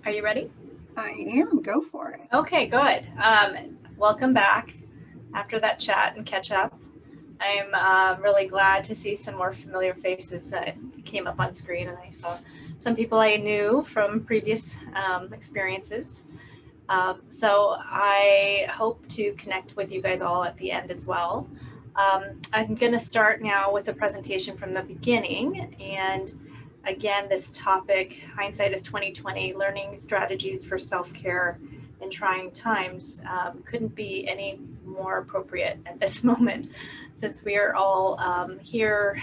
Are you ready? I am. Go for it. Okay, good. Welcome back after that chat and catch up. I'm really glad to see some more familiar faces that came up on screen, and I saw some people I knew from previous experiences. So I hope to connect with you guys all at the end as well. I'm going to start now with a presentation from the beginning. And again, this topic, Hindsight is 2020, learning strategies for self-care in trying times, couldn't be any more appropriate at this moment, since we are all here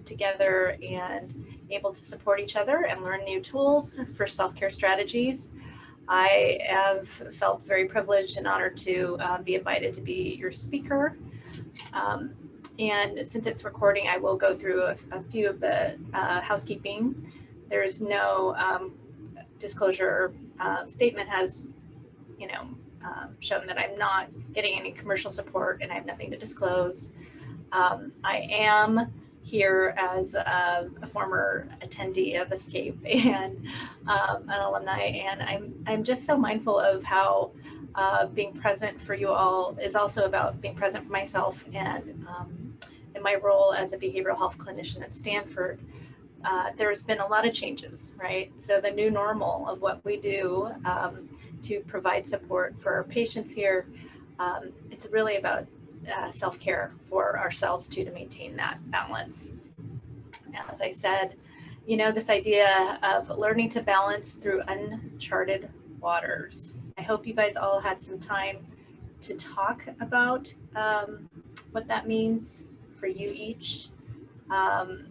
together and able to support each other and learn new tools for self-care strategies. I have felt very privileged and honored to be invited to be your speaker. And since it's recording, I will go through a few of the housekeeping. There's no disclosure statement has, shown that I'm not getting any commercial support and I have nothing to disclose. I am here as a former attendee of Escape and an alumni, and I'm just so mindful of how being present for you all is also about being present for myself, and in my role as a behavioral health clinician at Stanford. There's been a lot of changes, right? So the new normal of what we do to provide support for our patients here, it's really about self-care for ourselves too, to maintain that balance. As I said, this idea of learning to balance through uncharted waters. I hope you guys all had some time to talk about what that means for you each. And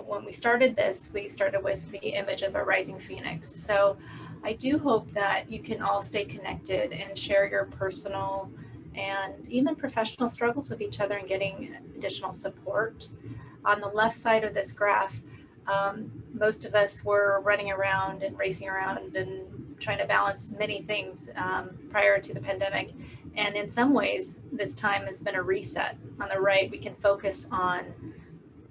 when we started this, we started with the image of a rising phoenix. So I do hope that you can all stay connected and share your personal and even professional struggles with each other and getting additional support. On the left side of this graph, most of us were running around and racing around and trying to balance many things prior to the pandemic. And in some ways, this time has been a reset. On the right, we can focus on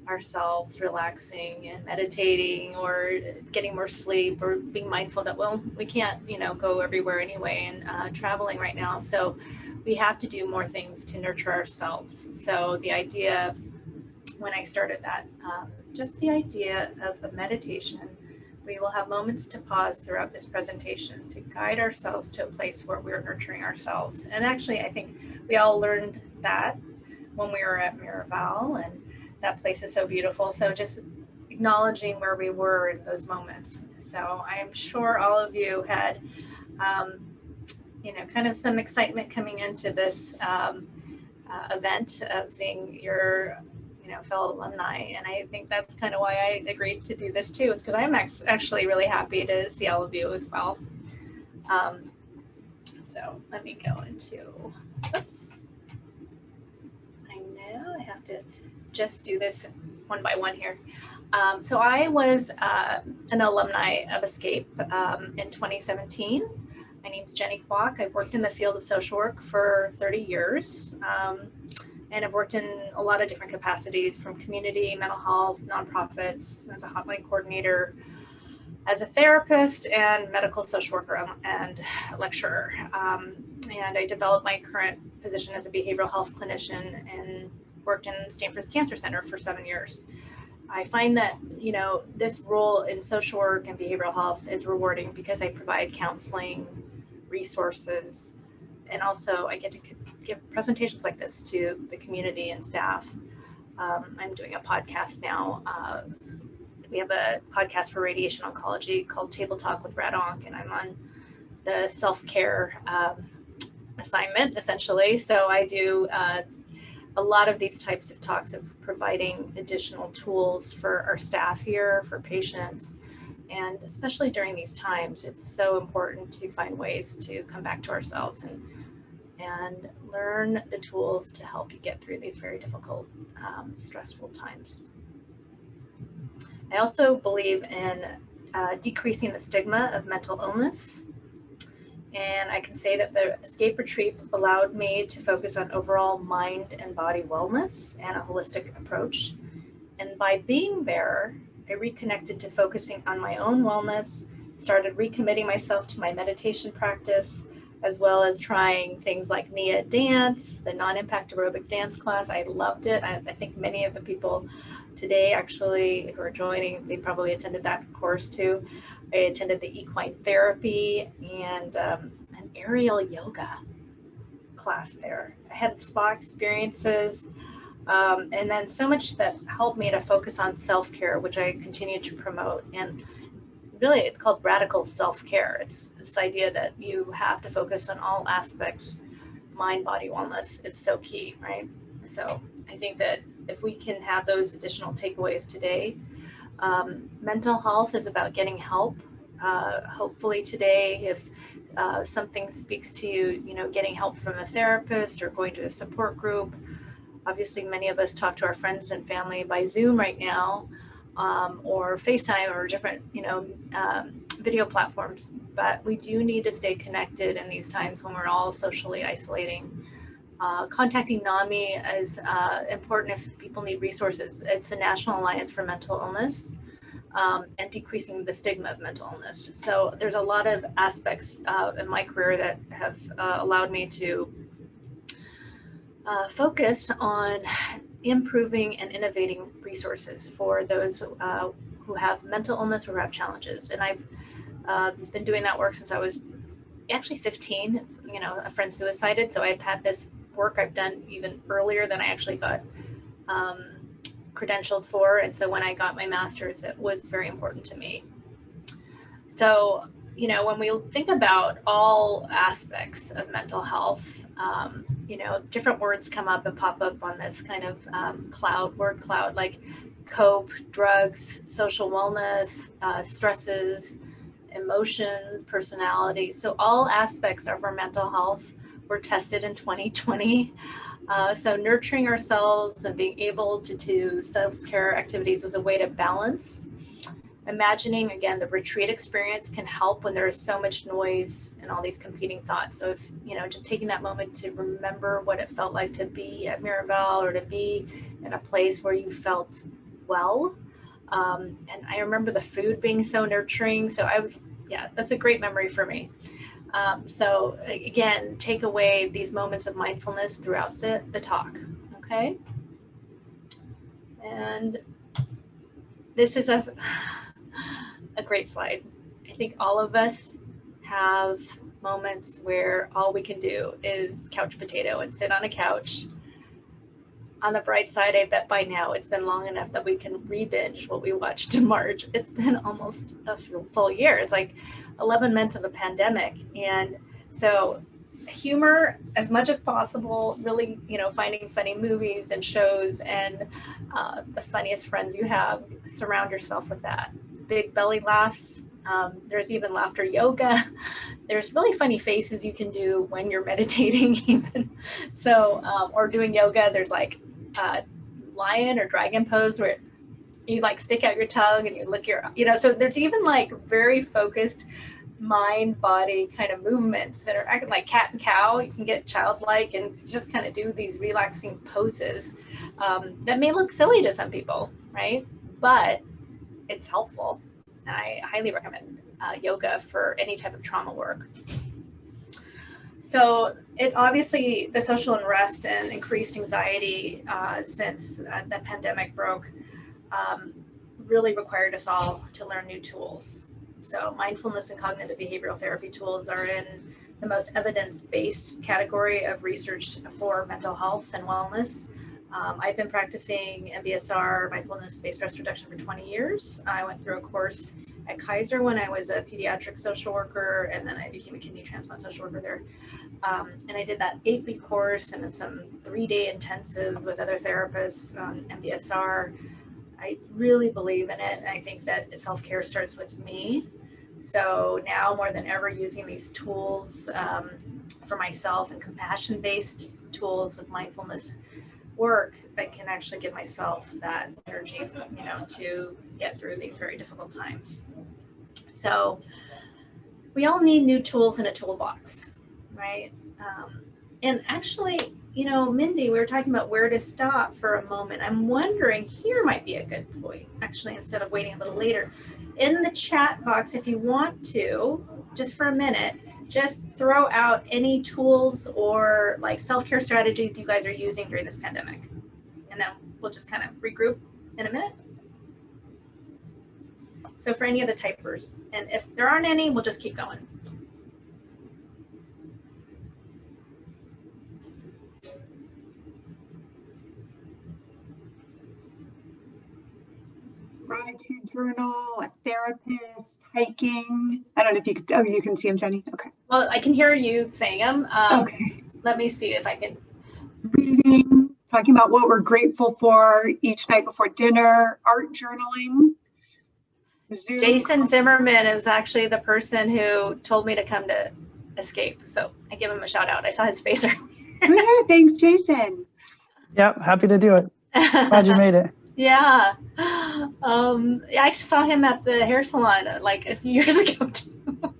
ourselves, relaxing and meditating, or getting more sleep, or being mindful that, well, we can't, go everywhere anyway, and traveling right now. So we have to do more things to nurture ourselves. So the idea, when I started that, just the idea of a meditation, we will have moments to pause throughout this presentation to guide ourselves to a place where we're nurturing ourselves. And actually, I think we all learned that when we were at Miraval, and that place is so beautiful. So just acknowledging where we were in those moments. So I'm sure all of you had, kind of some excitement coming into this event of seeing your, fellow alumni. And I think that's kind of why I agreed to do this too, is because I'm actually really happy to see all of you as well. So let me go into, oops. I know I have to just do this one by one here. So I was an alumni of Escape in 2017. My name's Jenny Kwok. I've worked in the field of social work for 30 years. And I've worked in a lot of different capacities, from community, mental health, nonprofits, as a hotline coordinator, as a therapist, and medical social worker and lecturer. And I developed my current position as a behavioral health clinician and worked in Stanford's Cancer Center for 7 years. I find that, this role in social work and behavioral health is rewarding because I provide counseling, resources, and also I get to give presentations like this to the community and staff. I'm doing a podcast now. We have a podcast for radiation oncology called Table Talk with Rad Onc, and I'm on the self-care assignment, essentially. So I do a lot of these types of talks of providing additional tools for our staff here, for patients, and especially during these times, it's so important to find ways to come back to ourselves and learn the tools to help you get through these very difficult, stressful times. I also believe in decreasing the stigma of mental illness. And I can say that the Escape Retreat allowed me to focus on overall mind and body wellness and a holistic approach. And by being there, I reconnected to focusing on my own wellness started recommitting myself to my meditation practice, as well as trying things like Nia dance, the non-impact aerobic dance class. I loved it. I think many of the people today actually who are joining, they probably attended that course too. I attended the equine therapy and an aerial yoga class there. I had spa experiences, and then so much that helped me to focus on self-care, which I continue to promote. And really, it's called radical self-care. It's this idea that you have to focus on all aspects. Mind, body wellness is so key, right? So I think that if we can have those additional takeaways today, mental health is about getting help. Hopefully today, if something speaks to you, getting help from a therapist or going to a support group. Obviously, many of us talk to our friends and family by Zoom right now, or FaceTime or different, video platforms. But we do need to stay connected in these times when we're all socially isolating. Contacting NAMI is important if people need resources. It's the National Alliance for Mental Illness, and decreasing the stigma of mental illness. So there's a lot of aspects in my career that have allowed me to focus on improving and innovating resources for those who have mental illness or who have challenges. And I've been doing that work since I was actually 15. A friend suicided, so I've had this work I've done even earlier than I actually got credentialed for. And so when I got my master's, it was very important to me. So, when we think about all aspects of mental health, different words come up and pop up on this kind of word cloud, like cope, drugs, social wellness, stresses, emotions, personality. So all aspects of our mental health were tested in 2020. So nurturing ourselves and being able to do self-care activities was a way to balance. Imagining, again, the retreat experience can help when there is so much noise and all these competing thoughts. So if, just taking that moment to remember what it felt like to be at Miraval or to be in a place where you felt well. And I remember the food being so nurturing. So that's a great memory for me. So again, take away these moments of mindfulness throughout the talk, okay? And this is a great slide. I think all of us have moments where all we can do is couch potato and sit on a couch. On the bright side, I bet by now it's been long enough that we can re-binge what we watched in March. It's been almost a full year. It's like 11 months of a pandemic. And so humor as much as possible, really, finding funny movies and shows and the funniest friends you have, surround yourself with that. Big belly laughs. There's even laughter yoga. There's really funny faces you can do when you're meditating even. So, or doing yoga, there's like lion or dragon pose where you like stick out your tongue and you lick your, so there's even like very focused mind body kind of movements that are acting like cat and cow. You can get childlike and just kind of do these relaxing poses that may look silly to some people, right? But it's helpful. And I highly recommend yoga for any type of trauma work. So it obviously, the social unrest and increased anxiety since the pandemic broke really required us all to learn new tools. So mindfulness and cognitive behavioral therapy tools are in the most evidence-based category of research for mental health and wellness. I've been practicing MBSR, mindfulness-based stress reduction, for 20 years. I went through a course at Kaiser when I was a pediatric social worker, and then I became a kidney transplant social worker there. And I did that 8-week course and then some 3-day intensives with other therapists on MBSR. I really believe in it, and I think that self-care starts with me. So now more than ever, using these tools for myself and compassion-based tools of mindfulness work, I can actually give myself that energy, to get through these very difficult times. So we all need new tools in a toolbox, right? And actually, Mindy, we were talking about where to stop for a moment. I'm wondering, here might be a good point, actually, instead of waiting a little later. in the chat box, if you want to, just for a minute, just throw out any tools or like self-care strategies you guys are using during this pandemic. And then we'll just kind of regroup in a minute. So for any of the typers, and if there aren't any, we'll just keep going. Gratitude journal, a therapist, hiking. I don't know if you could, oh, you can see them, Jenny? Okay. Well, I can hear you saying them. Okay. Let me see if I can. Reading, talking about what we're grateful for each night before dinner, art journaling. Zoom. Jason Zimmerman is actually the person who told me to come to Escape. So I give him a shout out. I saw his face earlier. Thanks, Jason. Yep, happy to do it. Glad you made it. Yeah. I saw him at the hair salon like a few years ago too.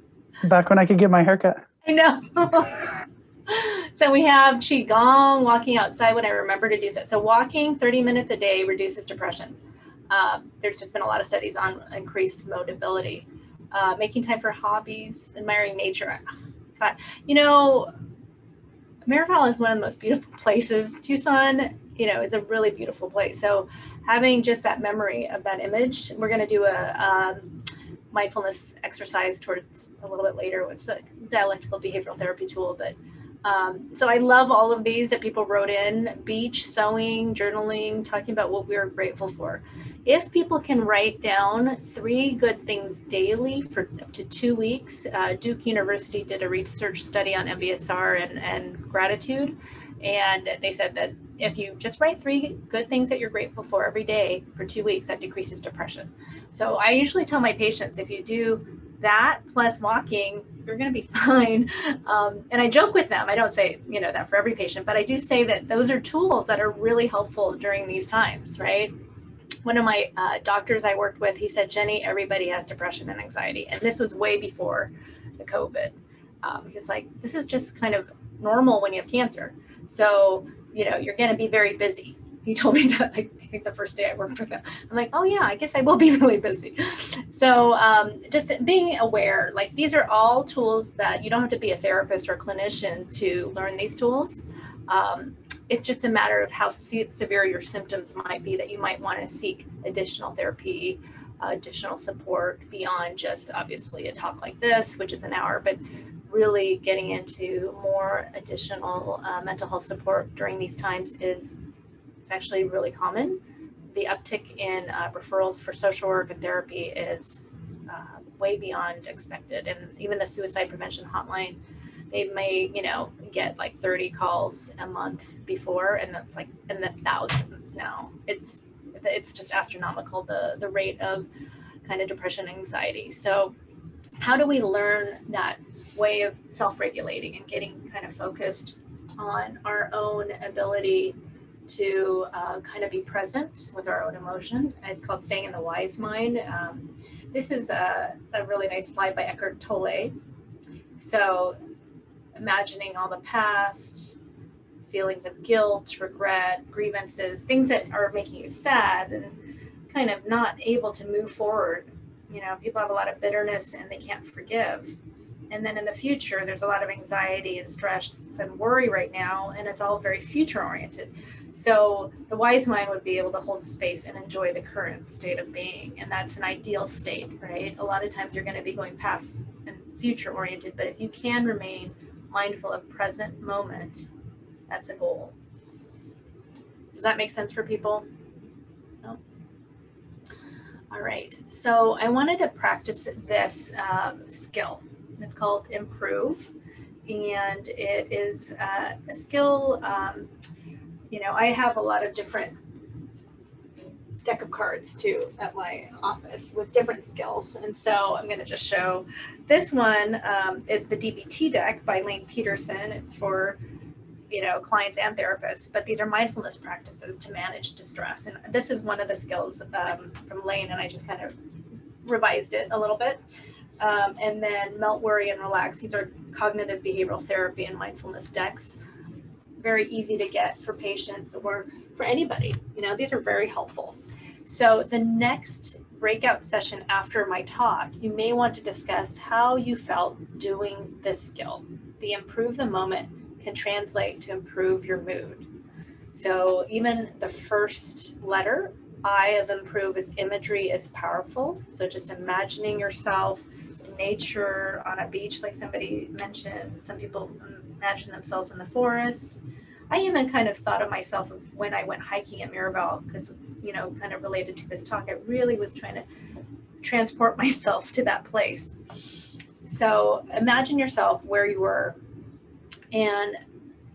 Back when I could get my haircut. I know. So we have Qigong, walking outside when I remember to do so. So walking 30 minutes a day reduces depression. There's just been a lot of studies on increased mobility. Making time for hobbies, admiring nature. God, you know, Maryvale is one of the most beautiful places. Tucson, you know, is a really beautiful place. So having just that memory of that image, we're going to do a mindfulness exercise towards a little bit later, which is a dialectical behavioral therapy tool. But so I love all of these that people wrote in: beach, sewing, journaling, talking about what we're grateful for. If people can write down 3 good things daily for up to 2 weeks, Duke University did a research study on MBSR and gratitude. And they said that if you just write 3 good things that you're grateful for every day for 2 weeks, that decreases depression. So I usually tell my patients, if you do that plus walking, you're going to be fine. And I joke with them. I don't say, you know, that for every patient, but I do say that those are tools that are really helpful during these times, right? One of my doctors I worked with, he said, Jenny, everybody has depression and anxiety. And this was way before the COVID. He's like, this is just kind of normal when you have cancer. So, you know, you're going to be very busy. He told me that, like, I think the first day I worked with him. I'm like, oh yeah, I guess I will be really busy. So just being aware, like, these are all tools that you don't have to be a therapist or a clinician to learn these tools. It's just a matter of how severe your symptoms might be that you might want to seek additional therapy, additional support beyond just obviously a talk like this, which is an hour, but really getting into more additional mental health support during these times is actually really common. The uptick in referrals for social work and therapy is way beyond expected. And even the suicide prevention hotline, they may, you know, get like 30 calls a month before, and that's like in the thousands now. It's just astronomical, the rate of kind of depression, anxiety. So how do we learn that way of self-regulating and getting kind of focused on our own ability to kind of be present with our own emotion? It's called Staying in the Wise Mind. This is a really nice slide by Eckhart Tolle. So imagining all the past, feelings of guilt, regret, grievances, things that are making you sad and kind of not able to move forward. You know, people have a lot of bitterness and they can't forgive. And then in the future, there's a lot of anxiety and stress and worry right now, and it's all very future oriented. So the wise mind would be able to hold space and enjoy the current state of being. And that's an ideal state, right? A lot of times you're going to be going past and future oriented, but if you can remain mindful of present moment, that's a goal. Does that make sense for people? No? All right. So I wanted to practice this skill. It's called Improve, and it is a skill. You know, I have a lot of different deck of cards too at my office with different skills, and so I'm going to just show this one. Is the DBT deck by Lane Peterson. It's for, you know, clients and therapists, but these are mindfulness practices to manage distress, and this is one of the skills from Lane, and I just kind of revised it a little bit. And then Melt, Worry, and Relax. These are cognitive behavioral therapy and mindfulness decks. Very easy to get for patients or for anybody. You know, these are very helpful. So the next breakout session after my talk, you may want to discuss how you felt doing this skill. The improve the moment can translate to improve your mood. So even the first letter, I of improve, is imagery is powerful. So just imagining yourself in nature, on a beach, like somebody mentioned. Some people imagine themselves in the forest. I even kind of thought of myself of when I went hiking at Mirabel, because, you know, kind of related to this talk, I really was trying to transport myself to that place. So imagine yourself where you were. And,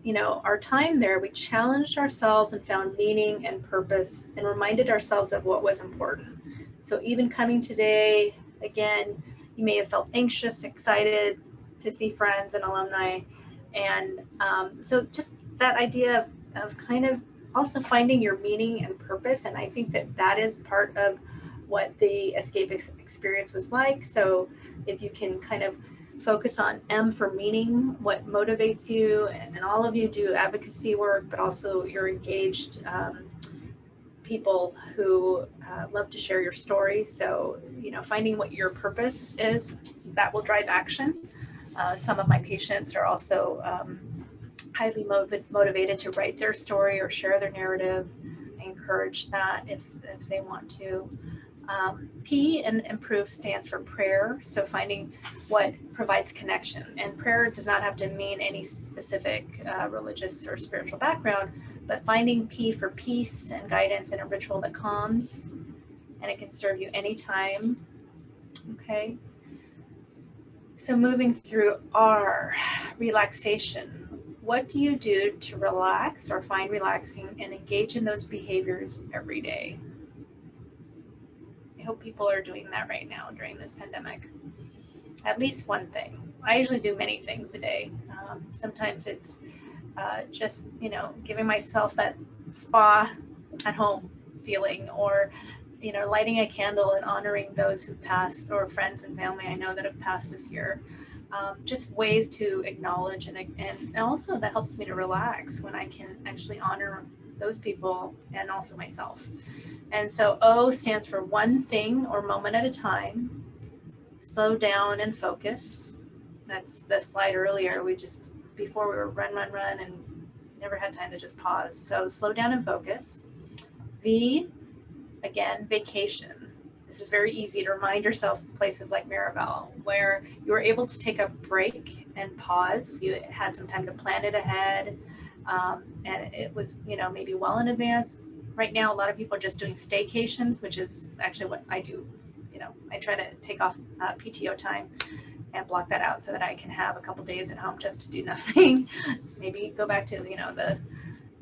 you know, our time there, we challenged ourselves and found meaning and purpose and reminded ourselves of what was important. So even coming today, again, you may have felt anxious, excited to see friends and alumni. And so just that idea of kind of also finding your meaning and purpose. And I think that that is part of what the escape experience was like. So if you can kind of focus on M for meaning, what motivates you, and all of you do advocacy work, but also you're engaged people who love to share your stories. So, you know, finding what your purpose is, that will drive action. Some of my patients are also highly motivated to write their story or share their narrative. I encourage that if they want to. P in improve stands for prayer. So finding what provides connection, and prayer does not have to mean any specific religious or spiritual background, but finding P for peace and guidance in a ritual that calms, and it can serve you anytime. Okay. So moving through R, relaxation. What do you do to relax or find relaxing and engage in those behaviors every day? I hope people are doing that right now during this pandemic. At least one thing. I usually do many things a day. Sometimes it's just, you know, giving myself that spa at home feeling, or, you know, lighting a candle and honoring those who've passed, or friends and family I know that have passed this year. Just ways to acknowledge, and also that helps me to relax when I can actually honor those people and also myself. And so O stands for one thing or moment at a time. Slow down and focus. That's the slide earlier. Before we were run, and never had time to just pause. So slow down and focus. V, again, vacation. This is very easy to remind yourself of places like Mirabel, where you were able to take a break and pause. You had some time to plan it ahead. And it was, you know, maybe well in advance. Right now, a lot of people are just doing staycations, which is actually what I do. You know, I try to take off PTO time and block that out so that I can have a couple days at home just to do nothing. Maybe go back to, you know, the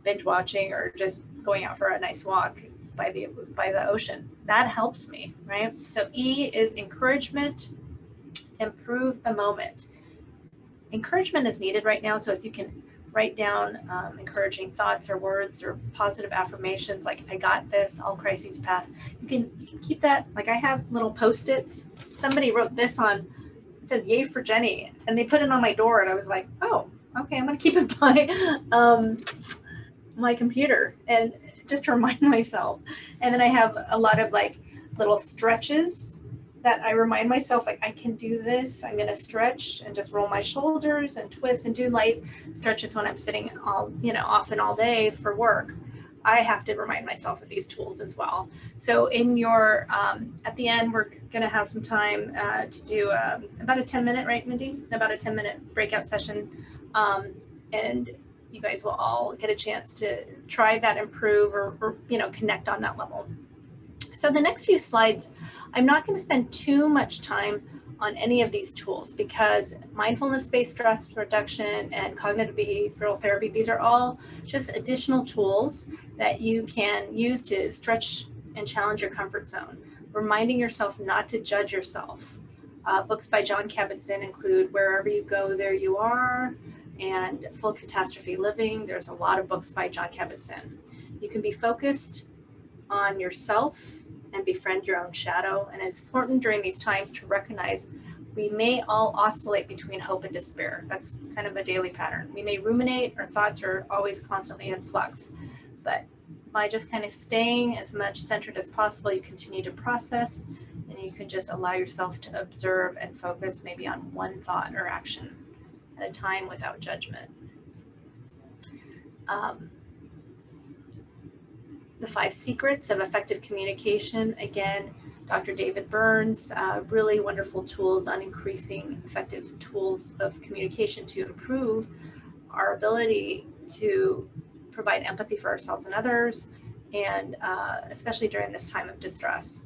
binge watching or just going out for a nice walk by the ocean. That helps me, right? So E is encouragement, improve the moment. Encouragement is needed right now. So if you can write down encouraging thoughts or words or positive affirmations like I got this, all crises pass. You can keep that. Like I have little Post-its. Somebody wrote this on, it says yay for Jenny, and they put it on my door, and I was like, oh, okay, I'm gonna keep it by my computer and just to remind myself. And then I have a lot of like little stretches that I remind myself, like, I can do this. I'm going to stretch and just roll my shoulders and twist and do light stretches when I'm sitting often all day for work. I have to remind myself of these tools as well. So in your, at the end, we're going to have some time to do about a 10-minute, right, Mindy? About a 10-minute breakout session. And you guys will all get a chance to try that, improve, or connect on that level. So the next few slides, I'm not going to spend too much time on any of these tools because mindfulness-based stress reduction and cognitive behavioral therapy, these are all just additional tools that you can use to stretch and challenge your comfort zone, reminding yourself not to judge yourself. Books by Jon Kabat-Zinn include Wherever You Go, There You Are, and Full Catastrophe Living. There's a lot of books by Jon Kabat-Zinn. You can be focused on yourself and befriend your own shadow. And it's important during these times to recognize we may all oscillate between hope and despair. That's kind of a daily pattern. We may ruminate, our thoughts are always constantly in flux, but by just kind of staying as much centered as possible, you continue to process, you can just allow yourself to observe and focus maybe on one thought or action at a time without judgment. The 5 secrets of effective communication. Again, Dr. David Burns, really wonderful tools on increasing effective tools of communication to improve our ability to provide empathy for ourselves and others, and especially during this time of distress.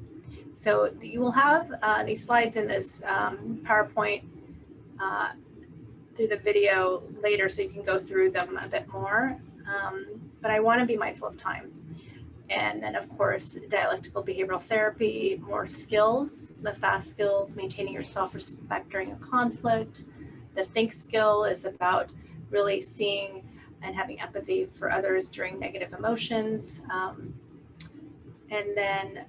So you will have these slides in this PowerPoint through the video later, so you can go through them a bit more. But I want to be mindful of time. And then, of course, dialectical behavioral therapy, more skills, the FAST skills, maintaining your self-respect during a conflict. The think skill is about really seeing and having empathy for others during negative emotions. And then,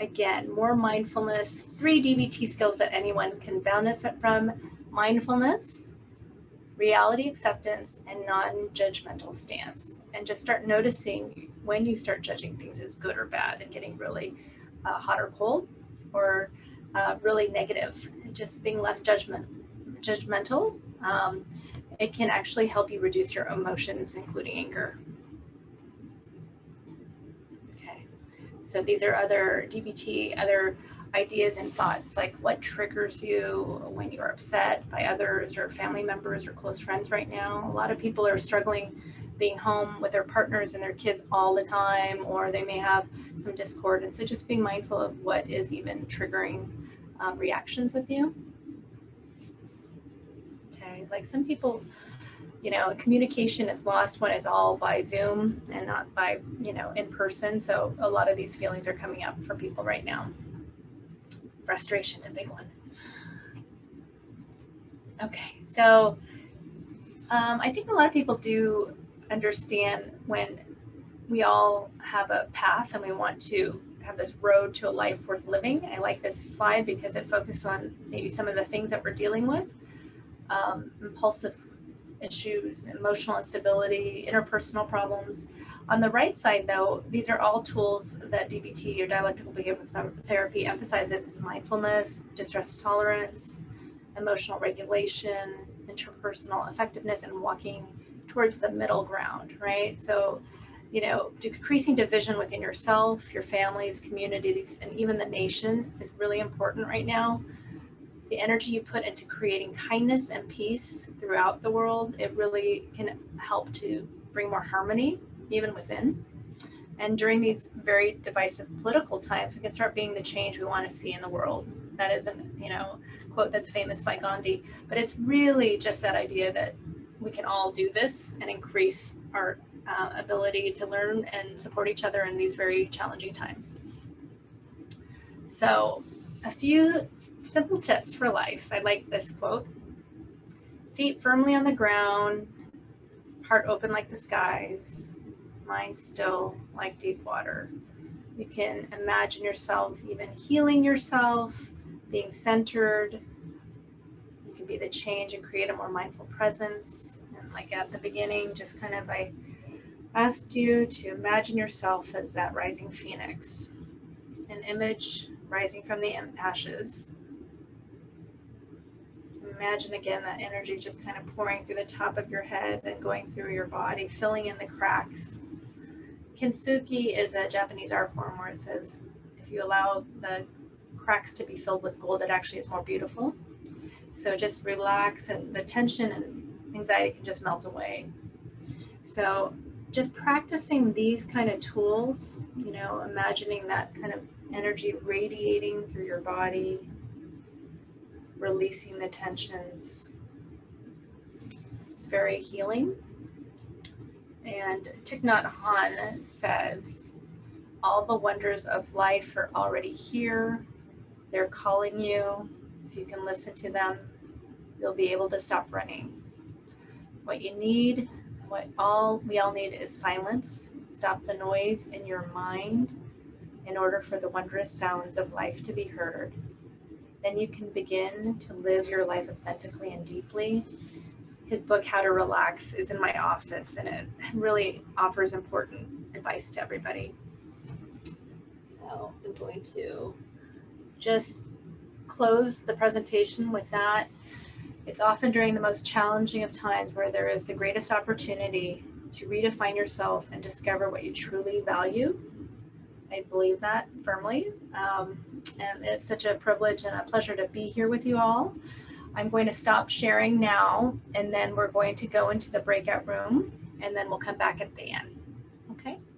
again, more mindfulness, 3 DBT skills that anyone can benefit from: mindfulness, reality acceptance, and non-judgmental stance. And just start noticing when you start judging things as good or bad and getting really hot or cold, or really negative, and just being less judgmental. It can actually help you reduce your emotions, including anger. Okay, so these are other DBT, other ideas and thoughts, like what triggers you when you're upset by others or family members or close friends right now. A lot of people are struggling being home with their partners and their kids all the time, or they may have some discord. And so just being mindful of what is even triggering reactions with you. Okay, like some people, you know, communication is lost when it's all by Zoom and not by, you know, in person. So a lot of these feelings are coming up for people right now. Frustration's a big one. Okay, so I think a lot of people do understand when we all have a path and we want to have this road to a life worth living. I like this slide because it focuses on maybe some of the things that we're dealing with. Impulsive issues, emotional instability, interpersonal problems. On the right side, though, these are all tools that DBT, or dialectical behavioral therapy, emphasizes: mindfulness, distress tolerance, emotional regulation, interpersonal effectiveness, and walking towards the middle ground, right? So, you know, decreasing division within yourself, your families, communities, and even the nation is really important right now. The energy you put into creating kindness and peace throughout the world, it really can help to bring more harmony even within. And during these very divisive political times, we can start being the change we want to see in the world. That isn't, you know, quote that's famous by Gandhi, but it's really just that idea that we can all do this and increase our ability to learn and support each other in these very challenging times. So a few simple tips for life. I like this quote: feet firmly on the ground, heart open like the skies, mind still like deep water. You can imagine yourself even healing yourself, being centered. You can be the change and create a more mindful presence. And like at the beginning, just kind of I asked you to imagine yourself as that rising phoenix, an image rising from the ashes. Imagine again that energy just kind of pouring through the top of your head and going through your body, filling in the cracks. Kintsugi is a Japanese art form where it says if you allow the cracks to be filled with gold, it actually is more beautiful. So just relax, and the tension and anxiety can just melt away. So just practicing these kind of tools, you know, imagining that kind of energy radiating through your body, releasing the tensions. It's very healing. And Thich Nhat Hanh says, all the wonders of life are already here. They're calling you. If you can listen to them, you'll be able to stop running. What you need, we all need is silence. Stop the noise in your mind in order for the wondrous sounds of life to be heard. Then you can begin to live your life authentically and deeply. His book, How to Relax, is in my office, and it really offers important advice to everybody. So I'm going to just close the presentation with that. It's often during the most challenging of times where there is the greatest opportunity to redefine yourself and discover what you truly value. I believe that firmly. And it's such a privilege and a pleasure to be here with you all. I'm going to stop sharing now, and then we're going to go into the breakout room, and then we'll come back at the end. Okay.